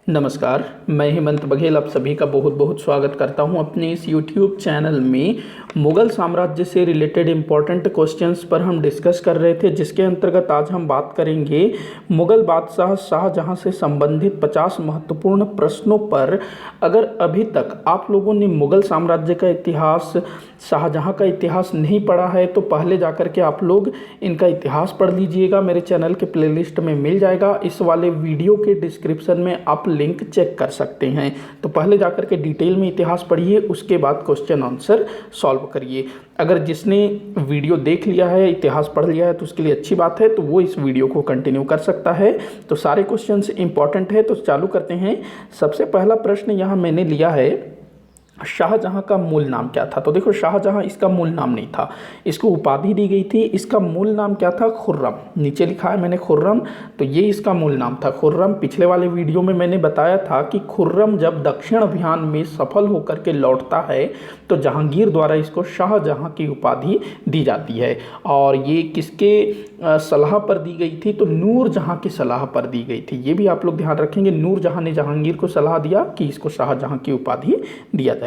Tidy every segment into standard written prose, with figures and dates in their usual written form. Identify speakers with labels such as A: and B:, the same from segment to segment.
A: नमस्कार, मैं हेमंत बघेल आप सभी का बहुत बहुत स्वागत करता हूं अपने इस YouTube चैनल में। मुग़ल साम्राज्य से रिलेटेड इम्पॉर्टेंट क्वेश्चंस पर हम डिस्कस कर रहे थे, जिसके अंतर्गत आज हम बात करेंगे मुग़ल बादशाह शाहजहां से संबंधित 50 महत्वपूर्ण प्रश्नों पर। अगर अभी तक आप लोगों ने मुग़ल साम्राज्य का इतिहास, शाहजहां का इतिहास नहीं पढ़ा है तो पहले जाकर के आप लोग इनका इतिहास पढ़ लीजिएगा। मेरे चैनल के प्लेलिस्ट में मिल जाएगा। इस वाले वीडियो के डिस्क्रिप्शन में आप लिंक चेक कर सकते हैं। तो पहले जाकर के डिटेल में इतिहास पढ़िए, उसके बाद क्वेश्चन आंसर सॉल्व करिए। अगर जिसने वीडियो देख लिया है, इतिहास पढ़ लिया है तो उसके लिए अच्छी बात है, तो वो इस वीडियो को कंटिन्यू कर सकता है। तो सारे क्वेश्चंस इंपॉर्टेंट है, तो चालू करते हैं। सबसे पहला प्रश्न यहाँ मैंने लिया है, शाहजहां का मूल नाम क्या था। तो देखो, शाहजहां इसका मूल नाम नहीं था, इसको उपाधि दी गई थी। इसका मूल नाम क्या था? खुर्रम। नीचे लिखा है मैंने खुर्रम, तो ये इसका मूल नाम था खुर्रम। पिछले वाले वीडियो में मैंने बताया था कि खुर्रम जब दक्षिण अभियान में सफल होकर के लौटता है तो जहांगीर द्वारा इसको शाहजहां की उपाधि दी जाती है। और ये किसके सलाह पर दी गई थी? तो नूरजहां की सलाह पर दी गई थी। ये भी आप लोग ध्यान रखेंगे, नूरजहां ने जहांगीर को सलाह दिया कि इसको शाहजहां की उपाधि दिया जाए।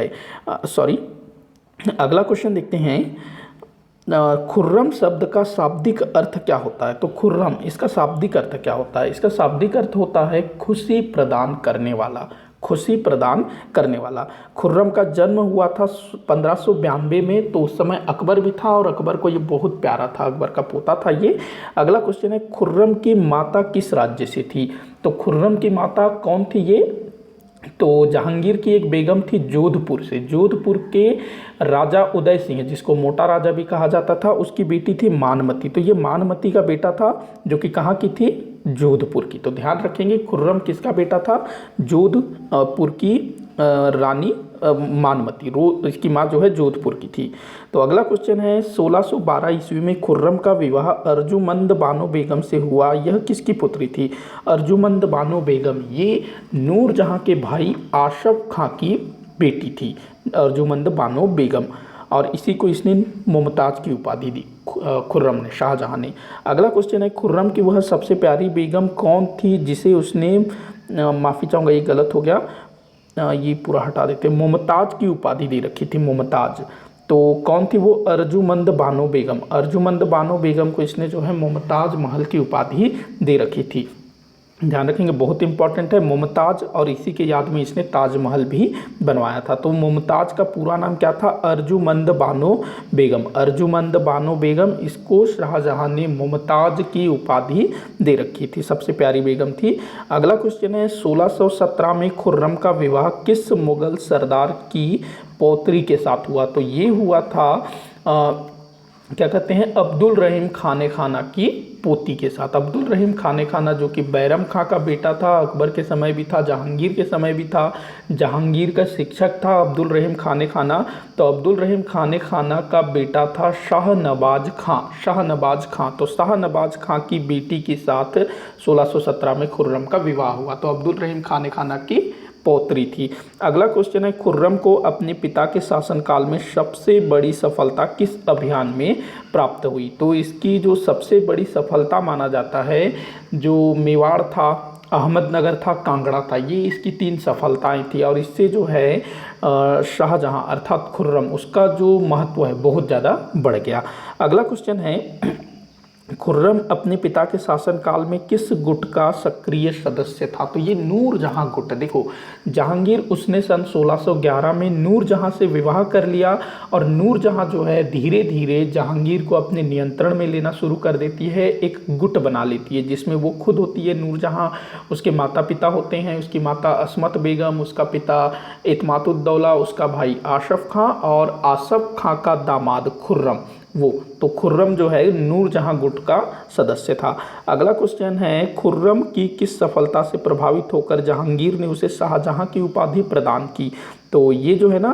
A: अगला क्वेश्चन देखते हैं। खुर्रम शब्द का शाब्दिक अर्थ क्या होता है? तो खुर्रम, इसका शाब्दिक अर्थ क्या होता है? इसका शाब्दिक अर्थ होता है खुशी प्रदान करने वाला। खुशी प्रदान करने वाला। खुर्रम का जन्म हुआ था 1592 में, तो उस समय अकबर भी था और अकबर को ये बहुत प्यारा था, अकबर का पोता था ये। अगला क्वेश्चन है, खुर्रम की माता किस राज्य से थी? तो खुर्रम की माता कौन थी ये? तो जहांगीर की एक बेगम थी जोधपुर से। जोधपुर के राजा उदय सिंह, जिसको मोटा राजा भी कहा जाता था, उसकी बेटी थी मानमती। तो ये मानमती का बेटा था, जो कि कहाँ की थी? जोधपुर की। तो ध्यान रखेंगे, खुर्रम किसका बेटा था? जोधपुर की रानी मानमती। इसकी माँ जो है जोधपुर की थी। तो अगला क्वेश्चन है, 1612 ईस्वी में खुर्रम का विवाह अर्जुमंद बानो बेगम से हुआ। यह किसकी पुत्री थी? अर्जुमंद बानो बेगम ये नूरजहां के भाई आशफ खां की बेटी थी, अर्जुमंद बानो बेगम। और इसी को इसने मुमताज की उपाधि दी, खुर्रम ने, शाहजहां ने। अगला क्वेश्चन है, खुर्रम की वह सबसे प्यारी बेगम कौन थी जिसे उसने, माफ़ी चाहूँगा ये गलत हो गया, ये पूरा हटा देते, मुमताज की उपाधि दे रखी थी, मुमताज। तो कौन थी वो? अर्जुमंद बानो बेगम। अर्जुमंद बानो बेगम को इसने जो है मुमताज महल की उपाधि दे रखी थी। ध्यान रखेंगे, बहुत इंपॉर्टेंट है मुमताज, और इसी के याद में इसने ताजमहल भी बनवाया था। तो मुमताज का पूरा नाम क्या था? अर्जुमंद बानो बेगम। अर्जुमंद बानो बेगम, इसको शाहजहां ने मुमताज की उपाधि दे रखी थी, सबसे प्यारी बेगम थी। अगला क्वेश्चन है, 1617 में खुर्रम का विवाह किस मुगल सरदार की पौत्री के साथ हुआ? तो ये हुआ था क्या कहते हैं, अब्दुल रहीम खाने खाना की पोती के साथ। अब्दुल रहीम खाने खाना जो कि बैरम खां का बेटा था, अकबर के समय भी था, जहांगीर के समय भी था। जहांगीर का शिक्षक था अब्दुल रहीम खाने खाना। तो अब्दुल रहीम खाने खाना का बेटा था शाहनवाज खां। शाहनवाज खां, तो शाहनवाज खां की बेटी के साथ 1617 में खुर्रम का विवाह हुआ। तो अब्दुल रहीम खाने खाना की पौत्री थी। अगला क्वेश्चन है, खुर्रम को अपने पिता के शासनकाल में सबसे बड़ी सफलता किस अभियान में प्राप्त हुई? तो इसकी जो सबसे बड़ी सफलता माना जाता है, जो मेवाड़ था, अहमदनगर था, कांगड़ा था, ये इसकी 3 सफलताएं थी। और इससे जो है शाहजहां अर्थात खुर्रम, उसका जो महत्व है बहुत ज़्यादा बढ़ गया। अगला क्वेश्चन है, खुर्रम अपने पिता के शासनकाल में किस गुट का सक्रिय सदस्य था? तो ये नूरजहां गुट। देखो, जहांगीर उसने सन 1611 में नूरजहां से विवाह कर लिया, और नूरजहां जो है धीरे धीरे जहांगीर को अपने नियंत्रण में लेना शुरू कर देती है, एक गुट बना लेती है, जिसमें वो खुद होती है नूरजहां, उसके माता पिता होते हैं, उसकी माता असमत बेगम, उसका पिता एतमातुद्दौला, उसका भाई आशफ खां, और आसफ खां का दामाद खुर्रम वो। तो खुर्रम जो है नूरजहां गुट का सदस्य था। अगला क्वेश्चन है, खुर्रम की किस सफलता से प्रभावित होकर जहांगीर ने उसे शाहजहां की उपाधि प्रदान की? तो ये जो है ना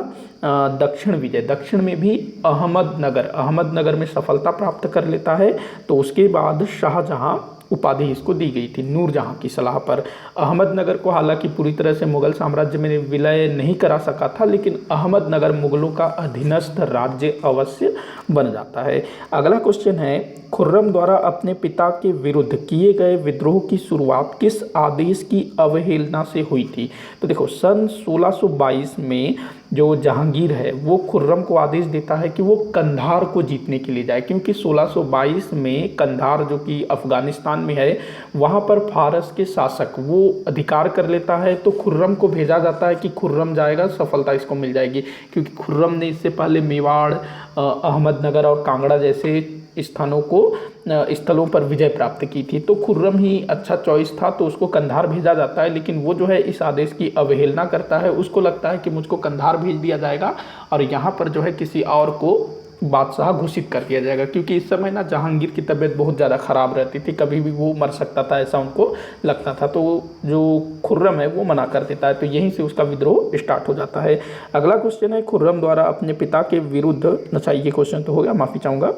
A: दक्षिण विजय, दक्षिण में भी अहमदनगर में सफलता प्राप्त कर लेता है। तो उसके बाद शाहजहां उपाधि इसको दी गई थी नूरजहां की सलाह पर। अहमदनगर को हालांकि पूरी तरह से मुगल साम्राज्य में विलय नहीं करा सका था, लेकिन अहमदनगर मुगलों का अधीनस्थ राज्य अवश्य बन जाता है। अगला क्वेश्चन है, खुर्रम द्वारा अपने पिता के विरुद्ध किए गए विद्रोह की शुरुआत किस आदेश की अवहेलना से हुई थी? तो देखो, सन 1622 में जो जहांगीर है वो खुर्रम को आदेश देता है कि वो कंधार को जीतने के लिए जाए, क्योंकि 1622 में कंधार जो कि अफगानिस्तान में है वहाँ पर फारस के शासक वो अधिकार कर लेता है। तो खुर्रम को भेजा जाता है कि खुर्रम जाएगा, सफलता इसको मिल जाएगी, क्योंकि खुर्रम ने इससे पहले मेवाड़, अहमदनगर और कांगड़ा जैसे स्थलों पर विजय प्राप्त की थी। तो खुर्रम ही अच्छा चॉइस था, तो उसको कंधार भेजा जाता है। लेकिन वो जो है इस आदेश की अवहेलना करता है, उसको लगता है कि मुझको कंधार भेज दिया जाएगा और यहाँ पर जो है किसी और को बादशाह घोषित कर दिया जाएगा, क्योंकि इस समय ना जहांगीर की तबीयत बहुत ज़्यादा ख़राब रहती थी, कभी भी वो मर सकता था ऐसा उनको लगता था। तो जो खुर्रम है वो मना कर देता है, तो यहीं से उसका विद्रोह स्टार्ट हो जाता है। अगला क्वेश्चन है, खुर्रम द्वारा अपने पिता के विरुद्ध, अच्छा ये क्वेश्चन तो हो गया, माफ़ी चाहूँगा,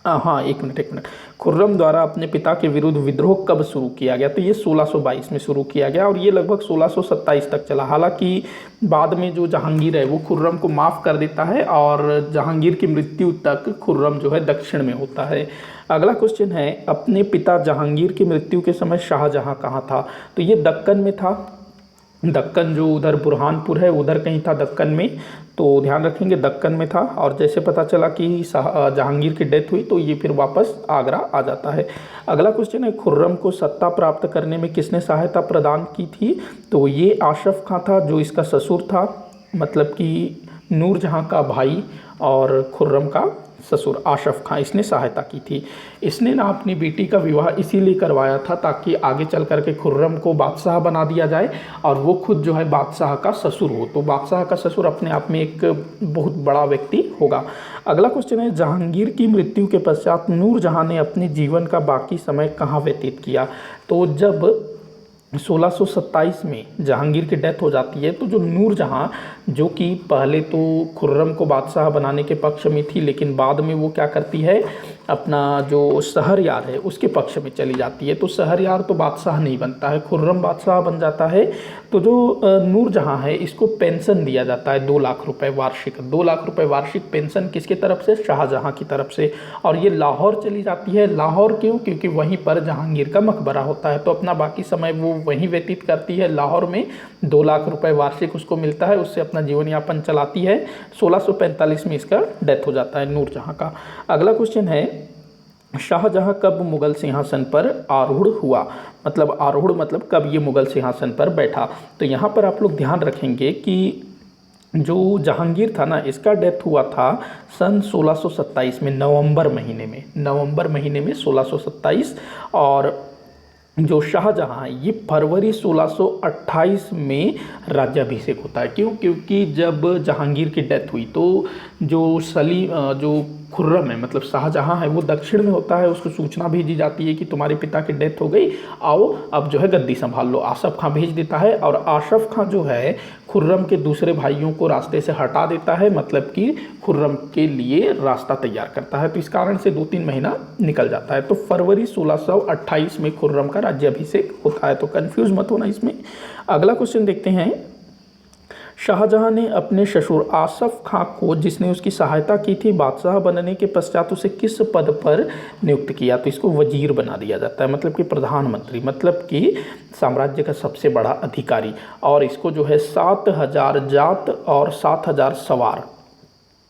A: हाँ एक मिनट, खुर्रम द्वारा अपने पिता के विरुद्ध विद्रोह कब शुरू किया गया? तो ये 1622 में शुरू किया गया और ये लगभग 1627 तक चला। हालांकि बाद में जो जहांगीर है वो खुर्रम को माफ़ कर देता है और जहांगीर की मृत्यु तक खुर्रम जो है दक्षिण में होता है। अगला क्वेश्चन है, अपने पिता जहांगीर की मृत्यु के समय शाहजहाँ कहाँ था? तो ये दक्कन में था। दक्कन जो उधर बुरहानपुर है उधर कहीं था दक्कन में, तो ध्यान रखेंगे दक्कन में था। और जैसे पता चला कि जहांगीर की डेथ हुई तो ये फिर वापस आगरा आ जाता है। अगला क्वेश्चन है, खुर्रम को सत्ता प्राप्त करने में किसने सहायता प्रदान की थी? तो ये आशफ खां था जो इसका ससुर था, मतलब कि नूरजहां का भाई और खुर्रम का ससुर आशफ खां, इसने सहायता की थी। इसने ना अपनी बेटी का विवाह इसीलिए करवाया था ताकि आगे चल करके खुर्रम को बादशाह बना दिया जाए और वो खुद जो है बादशाह का ससुर हो। तो बादशाह का ससुर अपने आप में एक बहुत बड़ा व्यक्ति होगा। अगला क्वेश्चन है, जहांगीर की मृत्यु के पश्चात नूरजहां ने अपने जीवन का बाकी समय कहाँ व्यतीत किया? तो जब 1627 में जहांगीर की डेथ हो जाती है तो जो नूरजहां, जो कि पहले तो खुर्रम को बादशाह बनाने के पक्ष में थी, लेकिन बाद में वो क्या करती है, अपना जो शहरयार है उसके पक्ष में चली जाती है। तो शहरयार तो बादशाह नहीं बनता है, खुर्रम बादशाह बन जाता है। तो जो नूरजहां है इसको पेंशन दिया जाता है 2 लाख रुपए वार्षिक, 2 लाख रुपए वार्षिक पेंशन किसकी तरफ से? शाहजहां की तरफ से। और ये लाहौर चली जाती है। लाहौर क्यों? क्योंकि वहीं पर जहांगीर का मकबरा होता है, तो अपना बाकी समय वो वहीं व्यतीत करती है लाहौर में। 2 लाख रुपए वार्षिक उसको मिलता है, उससे अपना जीवन यापन चलाती है। 1645 में इसका डेथ हो जाता है नूरजहां का। अगला क्वेश्चन है, शाहजहां कब मुगल सिंहासन पर आरूढ़ हुआ? मतलब आरूढ़ मतलब कब ये मुगल सिंहासन पर बैठा? तो यहाँ पर आप लोग ध्यान रखेंगे कि जो जहांगीर था ना, इसका डेथ हुआ था सन 1627 में, नवंबर महीने में 1627। और जो शाहजहां है ये फरवरी 1628 में राज्याभिषेक होता है। क्यों? क्योंकि जब जहांगीर की डेथ हुई तो जो खुर्रम है मतलब शाहजहां है वो दक्षिण में होता है, उसको सूचना भेजी जाती है कि तुम्हारे पिता की डेथ हो गई, आओ अब जो है गद्दी संभाल लो। आशफ खां भेज देता है और आशफ खां जो है खुर्रम के दूसरे भाइयों को रास्ते से हटा देता है, मतलब कि खुर्रम के लिए रास्ता तैयार करता है। तो इस कारण से 2-3 महीना निकल जाता है। तो फरवरी 1628 में खुर्रम का राज्याभिषेक होता है, तो कंफ्यूज मत होना इसमें। अगला क्वेश्चन देखते हैं, शाहजहां ने अपने ससुर आसफ खां को, जिसने उसकी सहायता की थी, बादशाह बनने के पश्चात उसे किस पद पर नियुक्त किया? तो इसको वजीर बना दिया जाता है, मतलब कि प्रधानमंत्री, मतलब कि साम्राज्य का सबसे बड़ा अधिकारी। और इसको जो है 7000 जात और 7000 सवार,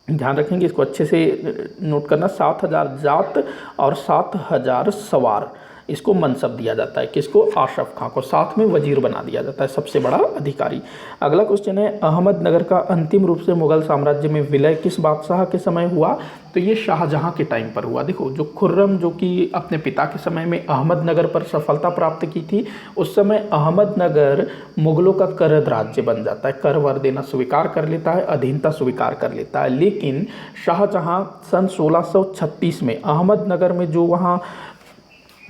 A: ध्यान रखेंगे इसको अच्छे से नोट करना, 7000 जात और 7000 सवार, इसको मनसब दिया जाता है। किसको? आशफ खां को। साथ में वजीर बना दिया जाता है, सबसे बड़ा अधिकारी। अगला क्वेश्चन है, अहमदनगर का अंतिम रूप से मुगल साम्राज्य में विलय किस बादशाह के समय हुआ? तो ये शाहजहां के टाइम पर हुआ। देखो, जो खुर्रम जो कि अपने पिता के समय में अहमदनगर पर सफलता प्राप्त की थी, उस समय अहमदनगर मुगलों का करद राज्य बन जाता है, कर वर देना स्वीकार कर लेता है, अधीनता स्वीकार कर लेता है। लेकिन शाहजहां सन 1636 में अहमदनगर में जो वहाँ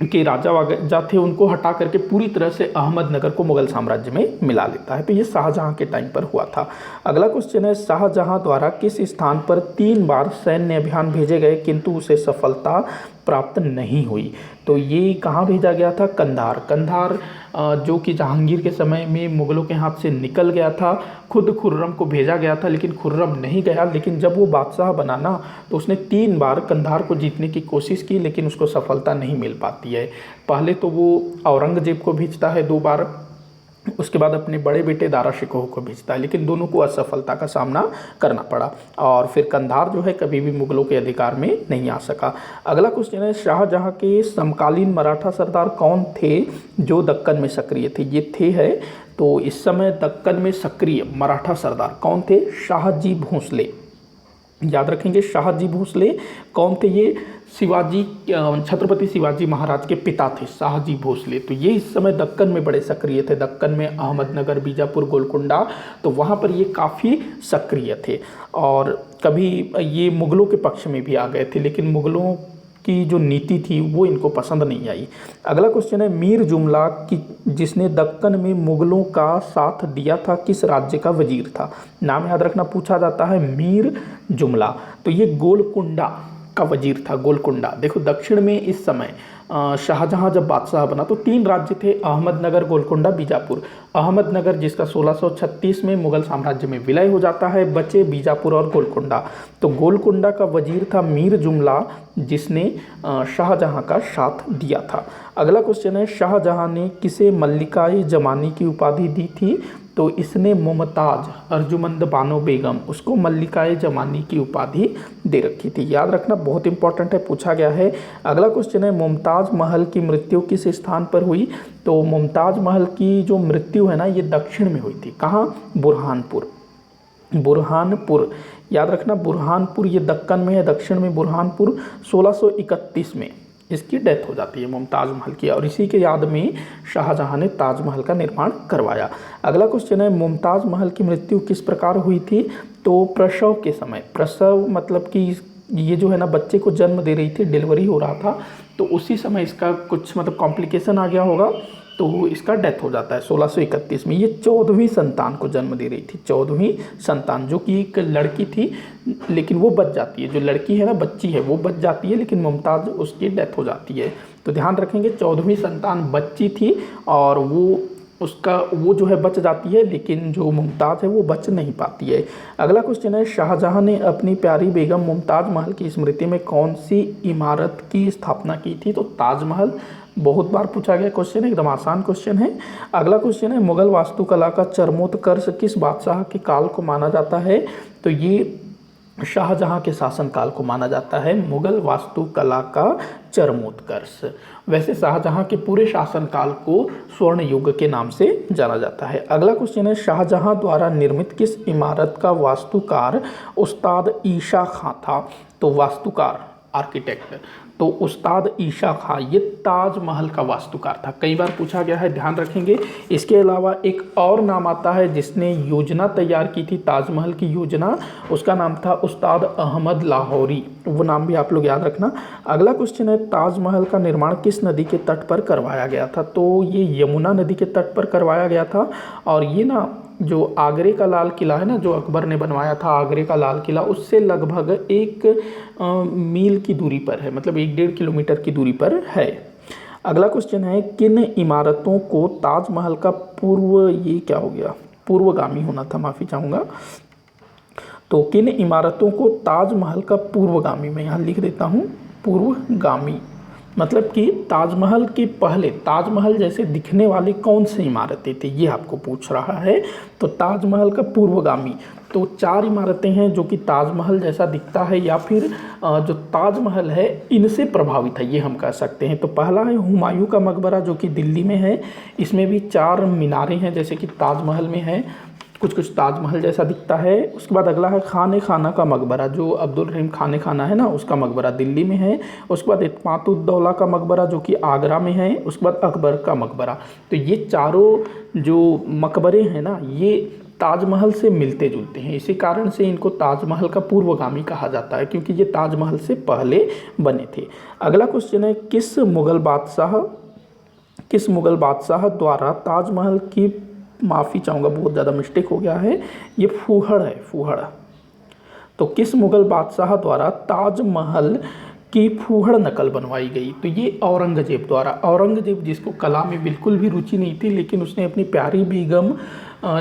A: के राजा थे उनको हटा करके पूरी तरह से अहमदनगर को मुगल साम्राज्य में मिला लेता है। तो ये शाहजहां के टाइम पर हुआ था। अगला क्वेश्चन है, शाहजहां द्वारा किस स्थान पर 3 बार सैन्य अभियान भेजे गए किंतु उसे सफलता प्राप्त नहीं हुई। तो ये कहाँ भेजा गया था? कंधार। कंधार जो कि जहांगीर के समय में मुग़लों के हाथ से निकल गया था। खुद खुर्रम को भेजा गया था लेकिन खुर्रम नहीं गया। लेकिन जब वो बादशाह बना ना तो उसने 3 बार कंधार को जीतने की कोशिश की लेकिन उसको सफलता नहीं मिल पाती है। पहले तो वो औरंगजेब को भेजता है 2 बार, उसके बाद अपने बड़े बेटे दारा शिकोह को भेजता है, लेकिन दोनों को असफलता का सामना करना पड़ा और फिर कंधार जो है कभी भी मुग़लों के अधिकार में नहीं आ सका। अगला क्वेश्चन है, शाहजहाँ के समकालीन मराठा सरदार कौन थे जो दक्कन में सक्रिय थे? ये थे है तो इस समय दक्कन में सक्रिय मराठा सरदार कौन थे? शाहजी भोसले। याद रखेंगे, शाहजी भोसले कौन थे? ये शिवाजी, छत्रपति शिवाजी महाराज के पिता थे शाहजी भोसले। तो ये इस समय दक्कन में बड़े सक्रिय थे। दक्कन में अहमदनगर, बीजापुर, गोलकुंडा, तो वहाँ पर ये काफ़ी सक्रिय थे और कभी ये मुग़लों के पक्ष में भी आ गए थे लेकिन मुग़लों की जो नीति थी वो इनको पसंद नहीं आई। अगला क्वेश्चन है, मीर जुमला की जिसने दक्कन में मुग़लों का साथ दिया था किस राज्य का वजीर था? नाम याद रखना, पूछा जाता है मीर जुमला। तो ये गोलकुंडा का वजीर था। गोलकुंडा, देखो दक्षिण में इस समय शाहजहाँ जब बादशाह बना तो 3 राज्य थे, अहमदनगर, गोलकुंडा, बीजापुर। अहमदनगर जिसका 1636 में मुग़ल साम्राज्य में विलय हो जाता है, बचे बीजापुर और गोलकुंडा। तो गोलकुंडा का वजीर था मीर जुमला जिसने शाहजहाँ का साथ दिया था। अगला क्वेश्चन है, शाहजहाँ ने किसे मल्लिका-ए जमानी की उपाधि दी थी? तो इसने मुमताज़ अर्जुमंद बानो बेगम, उसको मल्लिका-ए जमानी की उपाधि दे रखी थी। याद रखना, बहुत इंपॉर्टेंट है, पूछा गया है। अगला क्वेश्चन है, मुमताज़ महल की मृत्यु किस स्थान पर हुई? तो मुमताज़ महल की जो मृत्यु है ना ये दक्षिण में हुई थी। कहाँ? बुरहानपुर। बुरहानपुर, याद रखना, बुरहानपुर ये दक्कन में है, दक्षिण में बुरहानपुर। 1631 में इसकी डेथ हो जाती है मुमताज़ महल की और इसी के याद में शाहजहाँ ने ताजमहल का निर्माण करवाया। अगला क्वेश्चन है, मुमताज़ महल की मृत्यु किस प्रकार हुई थी? तो प्रसव के समय, प्रसव मतलब कि ये जो है ना बच्चे को जन्म दे रही थी, डिलीवरी हो रहा था, तो उसी समय इसका कुछ मतलब कॉम्प्लिकेशन आ गया होगा तो इसका डेथ हो जाता है 1631 में। ये 14वीं संतान को जन्म दे रही थी, 14वीं संतान, जो कि एक लड़की थी लेकिन वो बच जाती है। जो लड़की है ना, बच्ची है, वो बच जाती है लेकिन मुमताज़ उसकी डेथ हो जाती है। तो ध्यान रखेंगे, 14वीं संतान बच्ची थी और वो जो है बच जाती है लेकिन जो मुमताज़ है वो बच नहीं पाती है। अगला क्वेश्चन है, शाहजहाँ ने अपनी प्यारी बेगम मुमताज़ महल की स्मृति में कौन सी इमारत की स्थापना की थी? तो ताजमहल। बहुत बार पूछा गया क्वेश्चन है, एकदम आसान क्वेश्चन है। अगला क्वेश्चन है, मुगल वास्तुकला का चरमोत्कर्ष किस बादशाह के काल को माना जाता है? तो ये शाहजहाँ के शासनकाल को माना जाता है मुगल वास्तुकला का चरमोत्कर्ष। वैसे शाहजहाँ के पूरे शासनकाल को स्वर्ण युग के नाम से जाना जाता है। अगला क्वेश्चन है, शाहजहाँ द्वारा निर्मित किस इमारत का वास्तुकार उस्ताद ईशा खां था? तो वास्तुकार, आर्किटेक्ट, तो उस्ताद ईशा खां ये ताजमहल का वास्तुकार था। कई बार पूछा गया है, ध्यान रखेंगे। इसके अलावा एक और नाम आता है जिसने योजना तैयार की थी ताजमहल की योजना, उसका नाम था उस्ताद अहमद लाहौरी, वो नाम भी आप लोग याद रखना। अगला क्वेश्चन है, ताजमहल का निर्माण किस नदी के तट पर करवाया गया था? तो ये यमुना नदी के तट पर करवाया गया था और ये ना जो आगरे का लाल किला है ना, जो अकबर ने बनवाया था आगरे का लाल किला, उससे लगभग 1 मील की दूरी पर है, मतलब 1-1.5 किलोमीटर की दूरी पर है। अगला क्वेश्चन है, किन इमारतों को ताजमहल का पूर्वगामी होना था, माफ़ी चाहूँगा। तो किन इमारतों को ताजमहल का पूर्वगामी, मैं यहाँ लिख देता हूँ पूर्वगामी, मतलब कि ताजमहल के पहले ताजमहल जैसे दिखने वाली कौन सी इमारतें थी, ये आपको पूछ रहा है। तो ताजमहल का पूर्वगामी तो 4 इमारतें हैं जो कि ताजमहल जैसा दिखता है या फिर जो ताजमहल है इनसे प्रभावित है, ये हम कह सकते हैं। तो पहला है हुमायूं का मकबरा जो कि दिल्ली में है, इसमें भी 4 मीनारें हैं जैसे कि ताजमहल में है, कुछ ताजमहल जैसा दिखता है। उसके बाद अगला है खाने खाना का मकबरा, जो अब्दुल रहीम खाने खाना है ना, उसका मकबरा दिल्ली में है। उसके बाद इत्मातुद्दौला का मकबरा जो कि आगरा में है। उसके बाद अकबर का मकबरा। तो ये चारों जो मकबरे हैं ना, ये ताजमहल से मिलते जुलते हैं, इसी कारण से इनको ताजमहल का पूर्वगामी कहा जाता है, क्योंकि ये ताजमहल से पहले बने थे। अगला क्वेश्चन है, किस मुग़ल बादशाह द्वारा ताजमहल की, माफ़ी चाहूँगा बहुत ज़्यादा मिस्टेक हो गया है, ये फूहड़ है, फूहड़। तो किस मुग़ल बादशाह द्वारा ताजमहल की फूहड़ नकल बनवाई गई। तो ये औरंगजेब द्वारा, औरंगजेब जिसको कला में बिल्कुल भी रुचि नहीं थी, लेकिन उसने अपनी प्यारी बेगम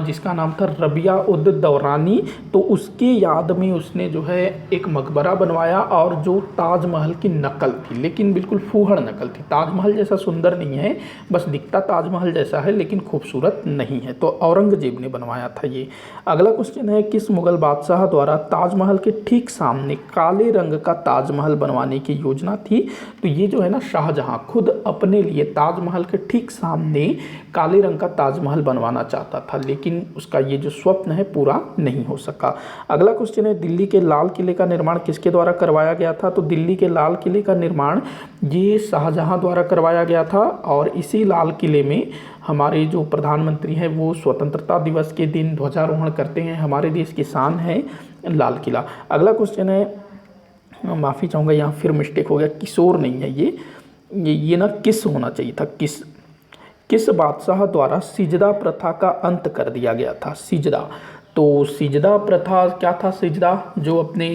A: जिसका नाम था रबिया उद दौरानी, तो उसके याद में उसने जो है एक मकबरा बनवाया और जो ताजमहल की नकल थी, लेकिन बिल्कुल फूहड़ नकल थी। ताजमहल जैसा सुंदर नहीं है, बस दिखता ताजमहल जैसा है लेकिन खूबसूरत नहीं है। तो औरंगजेब ने बनवाया था ये। अगला क्वेश्चन है, किस मुगल बादशाह द्वारा ताजमहल के ठीक सामने काले रंग का ताजमहल बनवाने की योजना थी? तो ये जो है ना, शाहजहां खुद अपने लिए ताजमहल के ठीक सामने काले रंग का ताजमहल बनवाना चाहता था, लेकिन उसका ये जो स्वप्न है पूरा नहीं हो सका। अगला क्वेश्चन है, दिल्ली के लाल किले का निर्माण किसके द्वारा करवाया गया था? तो दिल्ली के लाल किले का निर्माण ये शाहजहां द्वारा करवाया गया था, और इसी लाल किले में हमारे जो प्रधानमंत्री हैं वो स्वतंत्रता दिवस के दिन ध्वजारोहण करते हैं। हमारे देश की शान है लाल किला। अगला क्वेश्चन है, माफ़ी चाहूँगा यहाँ फिर मिस्टेक हो गया, किशोर नहीं है ये ना किस होना चाहिए था, किस बादशाह द्वारा सिजदा प्रथा का अंत कर दिया गया था? सिजदा, तो सिजदा प्रथा क्या था? सिजदा जो अपने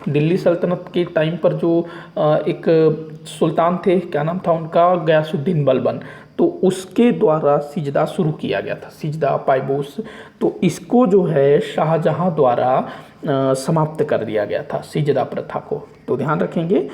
A: दिल्ली सल्तनत के टाइम पर जो एक सुल्तान थे, क्या नाम था उनका, गयासुद्दीन बलबन, तो उसके द्वारा सिजदा शुरू किया गया था, सिजदा पायबोस। तो इसको जो है शाहजहां द्वारा समाप्त कर दिया गया था, सिजदा प्रथा को, तो ध्यान रखेंगे।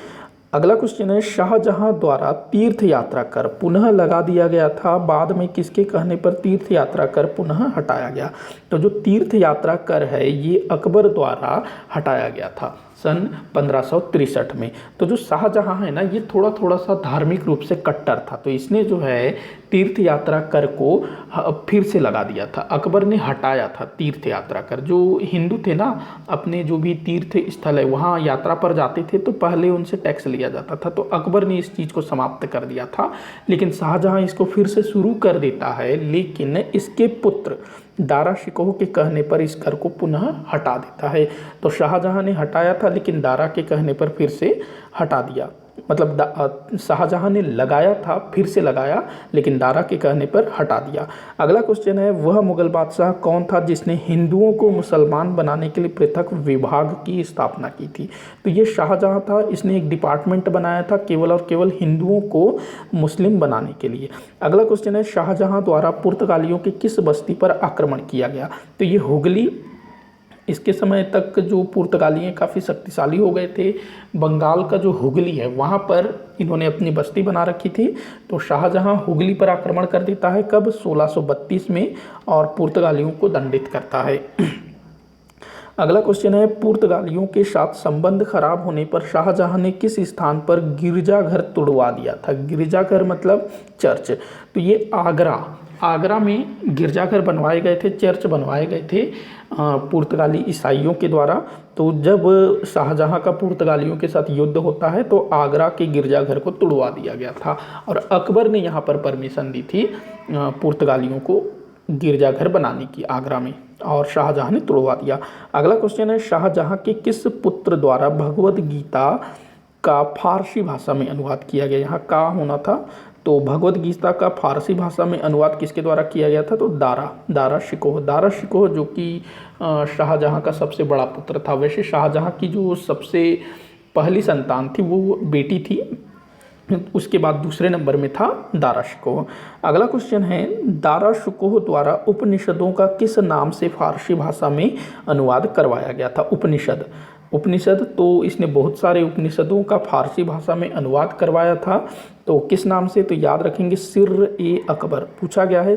A: अगला क्वेश्चन है, शाहजहां द्वारा तीर्थ यात्रा कर पुनः लगा दिया गया था, बाद में किसके कहने पर तीर्थ यात्रा कर पुनः हटाया गया? तो जो तीर्थ यात्रा कर है ये अकबर द्वारा हटाया गया था सन 1563 में। तो जो शाहजहां है ना, ये थोड़ा थोड़ा सा धार्मिक रूप से कट्टर था, तो इसने जो है तीर्थ यात्रा कर को फिर से लगा दिया था। अकबर ने हटाया था तीर्थ यात्रा कर। जो हिंदू थे ना, अपने जो भी तीर्थ स्थल है वहाँ यात्रा पर जाते थे तो पहले उनसे टैक्स लिया जाता था, तो अकबर ने इस चीज़ को समाप्त कर दिया था। लेकिन शाहजहां इसको फिर से शुरू कर देता है, लेकिन इसके पुत्र दारा शिकोह के कहने पर इस कर को पुनः हटा देता है। तो शाहजहां ने हटाया था, लेकिन दारा के कहने पर फिर से हटा दिया। मतलब शाहजहां ने लगाया था, फिर से लगाया, लेकिन दारा के कहने पर हटा दिया। अगला क्वेश्चन है, वह मुगल बादशाह कौन था जिसने हिंदुओं को मुसलमान बनाने के लिए पृथक विभाग की स्थापना की थी? तो ये शाहजहां था। इसने एक डिपार्टमेंट बनाया था केवल और केवल हिंदुओं को मुस्लिम बनाने के लिए। अगला क्वेश्चन है, शाहजहां द्वारा पुर्तगालियों की किस बस्ती पर आक्रमण किया गया? तो ये हुगली। इसके समय तक जो पुर्तगाली काफ़ी शक्तिशाली हो गए थे। बंगाल का जो हुगली है वहाँ पर इन्होंने अपनी बस्ती बना रखी थी। तो शाहजहां हुगली पर आक्रमण कर देता है, कब? 1632 में, और पुर्तगालियों को दंडित करता है। अगला क्वेश्चन है, पुर्तगालियों के साथ संबंध खराब होने पर शाहजहां ने किस स्थान पर गिरजाघर तुड़वा दिया था? गिरजाघर मतलब चर्च। तो ये आगरा में गिरजाघर बनवाए गए थे, चर्च बनवाए गए थे पुर्तगाली ईसाइयों के द्वारा। तो जब शाहजहां का पुर्तगालियों के साथ युद्ध होता है तो आगरा के गिरजाघर को तुड़वा दिया गया था, और अकबर ने यहाँ पर परमिशन दी थी पुर्तगालियों को गिरजाघर बनाने की आगरा में, और शाहजहां ने तुड़वा दिया। अगला क्वेश्चन है, शाहजहां के किस पुत्र द्वारा भगवद गीता का फारसी भाषा में अनुवाद किया गया? यहाँ का होना था। तो भगवद गीता का फारसी भाषा में अनुवाद किसके द्वारा किया गया था? तो दारा शिकोह जो कि शाहजहां का सबसे बड़ा पुत्र था। वैसे शाहजहां की जो सबसे पहली संतान थी वो बेटी थी, उसके बाद दूसरे नंबर में था दारा शिकोह। अगला क्वेश्चन है, दारा शिकोह द्वारा उपनिषदों का किस नाम से फारसी भाषा में अनुवाद करवाया गया था? उपनिषद, तो इसने बहुत सारे उपनिषदों का फारसी भाषा में अनुवाद करवाया था। तो किस नाम से? तो याद रखेंगे, सिर-ए-अकबर। पूछा गया है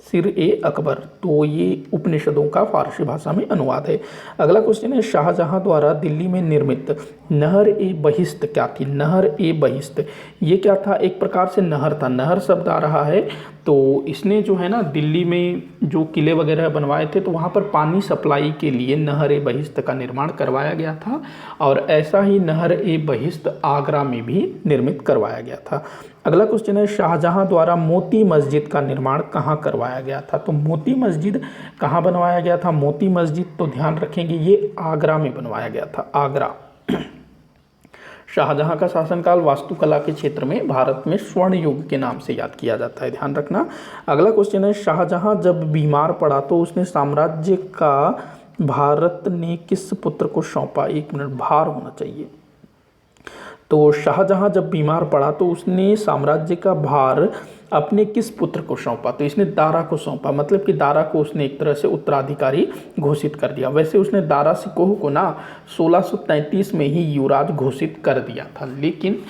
A: सिर-ए-अकबर। तो ये उपनिषदों का फारसी भाषा में अनुवाद है। अगला क्वेश्चन है, शाहजहां द्वारा दिल्ली में निर्मित नहर-ए-बहिश्त क्या थी? नहर-ए-बहिश्त ये क्या था? एक प्रकार से नहर था। नहर शब्द आ रहा है, तो इसने जो है ना दिल्ली में जो किले वगैरह बनवाए थे तो वहाँ पर पानी सप्लाई के लिए नहर-ए-बहिश्त का निर्माण करवाया गया था, और ऐसा ही नहर-ए-बहिश्त आगरा में भी निर्मित करवाया गया था। अगला क्वेश्चन है, शाहजहां द्वारा मोती मस्जिद का निर्माण कहाँ करवाया गया था? तो मोती मस्जिद कहाँ बनवाया गया था? मोती मस्जिद, तो ध्यान रखेंगे ये आगरा में बनवाया गया था, आगरा। शाहजहां का शासनकाल वास्तुकला के क्षेत्र में भारत में स्वर्ण युग के नाम से याद किया जाता है, ध्यान रखना। अगला क्वेश्चन है, शाहजहां जब बीमार पड़ा तो उसने साम्राज्य का भारत ने किस पुत्र को सौंपा? 1 मिनट, भार होना चाहिए। तो शाहजहां जब बीमार पड़ा तो उसने साम्राज्य का भार अपने किस पुत्र को सौंपा? तो इसने दारा को सौंपा, मतलब कि दारा को उसने एक तरह से उत्तराधिकारी घोषित कर दिया। वैसे उसने दारा शिकोह को ना 1633 में ही युवराज घोषित कर दिया था, लेकिन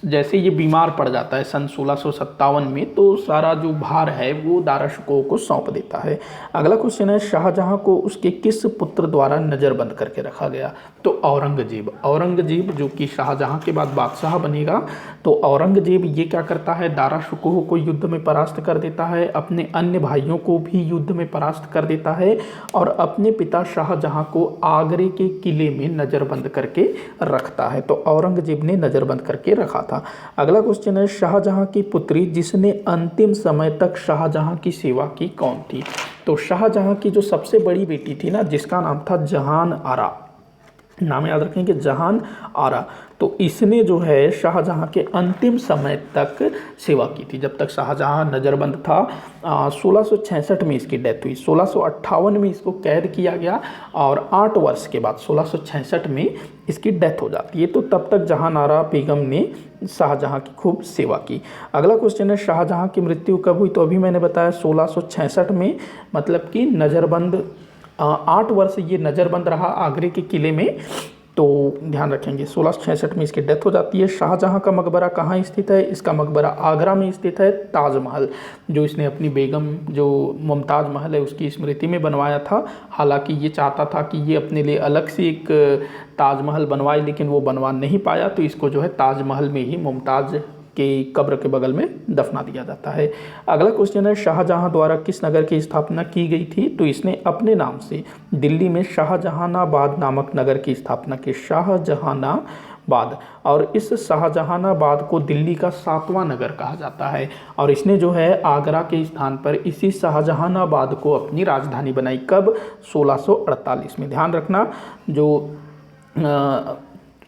A: जैसे ये बीमार पड़ जाता है सन 1657 में, तो सारा जो भार है वो दारा शिकोह को सौंप देता है। अगला क्वेश्चन है, शाहजहां को उसके किस पुत्र द्वारा नज़रबंद करके रखा गया? तो औरंगजेब। औरंगजेब जो कि शाहजहां के बाद बादशाह बनेगा, तो औरंगजेब ये क्या करता है, दारा शिकोह को युद्ध में परास्त कर देता है, अपने अन्य भाइयों को भी युद्ध में परास्त कर देता है और अपने पिता शाहजहां को आगरे के किले में नज़रबंद करके रखता है। तो औरंगजेब ने नज़रबंद करके रखा था। अगला क्वेश्चन है, शाहजहां की पुत्री जिसने अंतिम समय तक शाहजहां की सेवा की कौन थी? तो शाहजहां की जो सबसे बड़ी बेटी थी ना, जिसका नाम था जहान आरा, नाम याद रखेंगे, जहान आरा, तो इसने जो है शाहजहां के अंतिम समय तक सेवा की थी, जब तक शाहजहां नज़रबंद था। 1666 में इसकी डेथ हुई, 1658 में इसको कैद किया गया और 8 वर्ष के बाद 1666 में इसकी डेथ हो जाती है। तो तब तक जहान आरा बेगम ने शाहजहां की खूब सेवा की। अगला क्वेश्चन है, शाहजहां की मृत्यु कब हुई? तो अभी मैंने बताया 1666 में, मतलब कि नज़रबंद 8 वर्ष ये नज़रबंद रहा आगरे के किले में, तो ध्यान रखेंगे 1666 में इसकी डेथ हो जाती है। शाहजहां का मकबरा कहाँ स्थित है? इसका मकबरा आगरा में स्थित है। ताजमहल जो इसने अपनी बेगम जो मुमताज़ महल है उसकी स्मृति में बनवाया था, हालांकि ये चाहता था कि ये अपने लिए अलग से एक ताजमहल बनवाए, लेकिन वो बनवा नहीं पाया, तो इसको जो है ताजमहल में ही मुमताज़ के कब्र के बगल में दफना दिया जाता है। अगला क्वेश्चन है, शाहजहां द्वारा किस नगर की स्थापना की गई थी? तो इसने अपने नाम से दिल्ली में शाहजहानाबाद नामक नगर की स्थापना की, शाहजहानाबाद, और इस शाहजहानाबाद को दिल्ली का 7वां नगर कहा जाता है। और इसने जो है आगरा के स्थान पर इसी शाहजहानाबाद को अपनी राजधानी बनाई। कब? 1648 में। ध्यान रखना, जो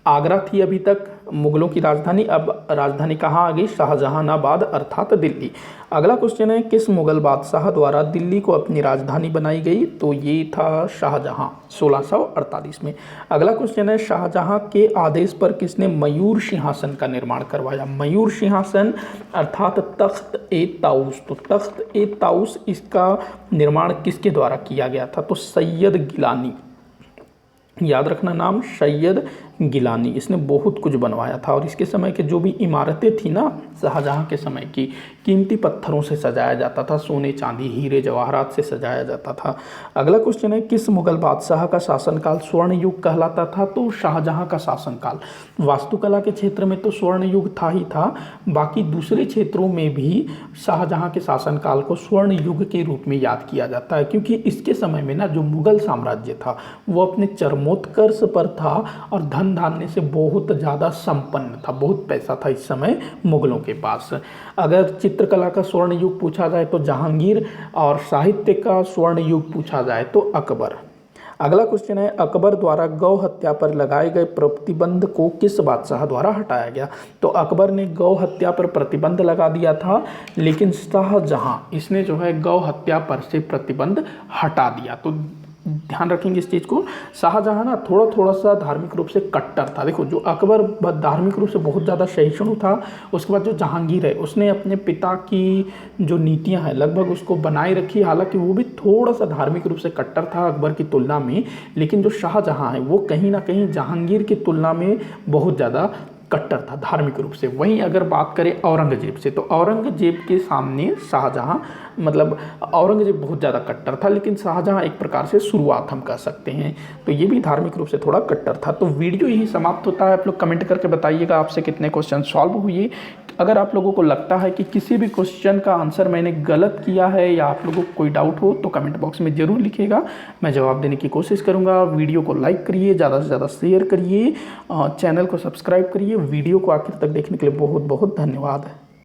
A: आगरा थी अभी तक मुगलों की राजधानी, अब राजधानी कहाँ आ गई? शाहजहानाबाद अर्थात दिल्ली। अगला क्वेश्चन है, किस मुगल बादशाह द्वारा दिल्ली को अपनी राजधानी बनाई गई? तो ये था शाहजहां 1648 में। अगला क्वेश्चन है, शाहजहां के आदेश पर किसने मयूर सिंहासन का निर्माण करवाया? मयूर सिंहासन अर्थात तख्त-ए-ताऊस। तो तख्त-ए-ताऊस इसका निर्माण किसके द्वारा किया गया था? तो सैयद गिलानी, याद रखना नाम, सैयद गिलानी। इसने बहुत कुछ बनवाया था और इसके समय के जो भी इमारतें थी ना शाहजहां के समय की, कीमती पत्थरों से सजाया जाता था, सोने चांदी हीरे जवाहरात से सजाया जाता था। अगला क्वेश्चन है, किस मुगल बादशाह का शासनकाल स्वर्ण युग कहलाता था? तो शाहजहां का शासनकाल। वास्तुकला के क्षेत्र में तो स्वर्ण युग था ही था, बाकी दूसरे क्षेत्रों में भी शाहजहां के शासनकाल को स्वर्ण युग के रूप में याद किया जाता है, क्योंकि इसके समय में ना जो मुगल साम्राज्य था वो अपने चरमोत्कर्ष पर था और धन धान्य से बहुत ज़्यादा संपन्न था, बहुत पैसा था इस समय मुगलों के पास। अगर चित्रकला का स्वर्ण युग पूछा जाए तो जहांगीर, और साहित्य का स्वर्ण युग पूछा जाए तो अकबर। अगला क्वेश्चन है, अकबर द्वारा गौ हत्या पर लगाए गए प्रतिबंध को किस बादशाह द्वारा हटाया गया? तो अकबर ने गौ हत्या पर प्रतिबंध लगा दिया था, लेकिन शाहजहां इसने जो है गौ हत्या पर से प्रतिबंध हटा दिया। तो ध्यान रखेंगे इस चीज़ को, शाहजहां ना थोड़ा सा धार्मिक रूप से कट्टर था। देखो, जो अकबर धार्मिक रूप से बहुत ज़्यादा सहिष्णु था, उसके बाद जो जहांगीर है उसने अपने पिता की जो नीतियां हैं लगभग उसको बनाए रखी, हालांकि वो भी थोड़ा सा धार्मिक रूप से कट्टर था अकबर की तुलना में, लेकिन जो शाहजहां है वो कहीं ना कहीं जहांगीर की तुलना में बहुत ज़्यादा कट्टर था धार्मिक रूप से। वहीं अगर बात करें औरंगजेब से, तो औरंगजेब के सामने शाहजहां, मतलब औरंगजेब बहुत ज़्यादा कट्टर था, लेकिन शाहजहां एक प्रकार से शुरुआत हम कह सकते हैं, तो ये भी धार्मिक रूप से थोड़ा कट्टर था। तो वीडियो यही समाप्त होता है। आप लोग कमेंट करके बताइएगा आपसे कितने क्वेश्चन सॉल्व हुए। अगर आप लोगों को लगता है कि किसी भी क्वेश्चन का आंसर मैंने गलत किया है या आप लोगों को कोई डाउट हो तो कमेंट बॉक्स में ज़रूर लिखिएगा, मैं जवाब देने की कोशिश करूँगा। वीडियो को लाइक करिए, ज़्यादा से ज़्यादा शेयर करिए, चैनल को सब्सक्राइब करिए। वीडियो को आखिर तक देखने के लिए बहुत बहुत धन्यवाद।